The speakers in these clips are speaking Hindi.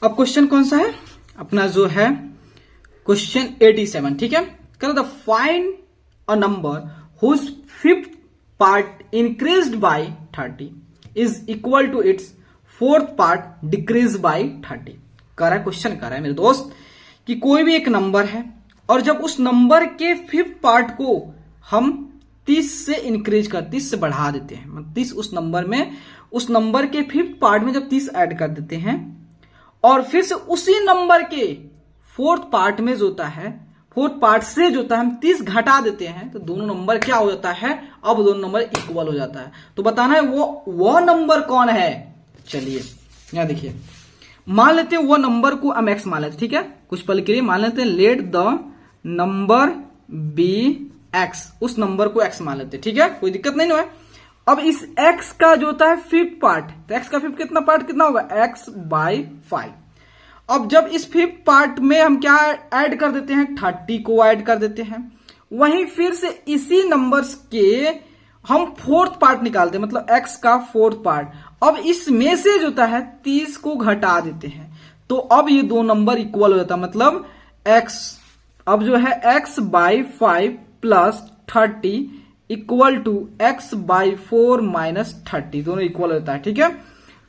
अब क्वेश्चन कौन सा है अपना, जो है क्वेश्चन 87, ठीक है। करो the find a number whose fifth part increased by 30 is equal to its fourth part decrease by 30। कर रहा है क्वेश्चन, कर रहा है मेरे दोस्त कि कोई भी एक नंबर है और जब उस नंबर के फिफ्थ पार्ट को हम 30 से इंक्रीज कर 30 से बढ़ा देते हैं, मतलब 30 उस नंबर में, उस नंबर के फिफ्थ पार्ट में जब 30 ऐड कर देते हैं और फिर से उसी नंबर के फोर्थ पार्ट में जो होता है, फोर्थ पार्ट से जो होता है हम 30 घटा देते हैं, तो दोनों नंबर क्या हो जाता है, अब दोनों नंबर इक्वल हो जाता है। तो बताना है वो नंबर कौन है। चलिए यहां देखिए, मान लेते हैं वो नंबर को हम एक्स मान लेते हैं, ठीक है। कुछ पल के लिए मान लेते हैं let the number be x, उस नंबर को एक्स मान लेते हैं, ठीक है, कोई दिक्कत नहीं है। अब इस x का जो होता है फिफ्थ पार्ट, तो x का फिफ्थ कितना पार्ट कितना होगा, x बाय 5। अब जब इस फिफ्थ पार्ट में हम क्या ऐड कर देते हैं, 30 को ऐड कर देते हैं, वहीं फिर से इसी नंबर्स के हम फोर्थ पार्ट निकालते हैं, मतलब x का फोर्थ पार्ट। अब इसमें से जो होता है 30 को घटा देते हैं, तो अब ये दो नंबर इक्वल हो जाता है, मतलब x अब जो है x by 5 plus 30 equal to x by 4 minus 30, दोनों इक्वल होता है, ठीक है।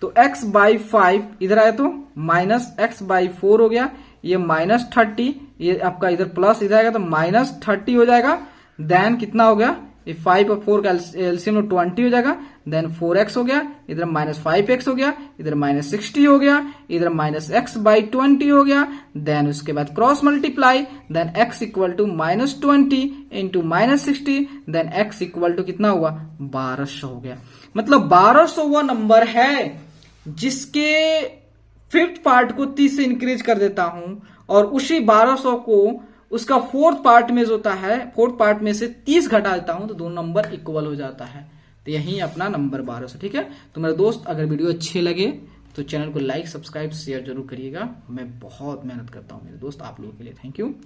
तो x बाई 5 इधर आया तो माइनस x बाई 4 हो गया, ये माइनस 30, ये आपका इधर प्लस इधर आएगा तो माइनस 30 हो जाएगा। देन कितना हो गया, ये 5 और 4 का एलसीएम में 20 हो जाएगा। देन 4x हो गया, इधर माइनस 5x हो गया, इधर माइनस 60 हो गया, इधर माइनस x बाई 20 हो गया। देन उसके बाद cross multiply, then x equal to minus 20 into minus 60, then x equal to कितना हुआ, 1200 हो गया। मतलब 1200 वो नंबर है जिसके फिफ्थ पार्ट को 30 से इंक्रीज कर देता हूं और उसी 1200 को उसका फोर्थ पार्ट में जो होता है, फोर्थ पार्ट में से 30 घटा देता हूं तो दोनों नंबर इक्वल हो जाता है। तो यही अपना नंबर 1200, ठीक है। तो मेरे दोस्त अगर वीडियो अच्छे लगे तो चैनल को लाइक सब्सक्राइब शेयर जरूर करिएगा। मैं बहुत मेहनत करता हूं मेरे दोस्त आप लोगों के लिए। Thank you.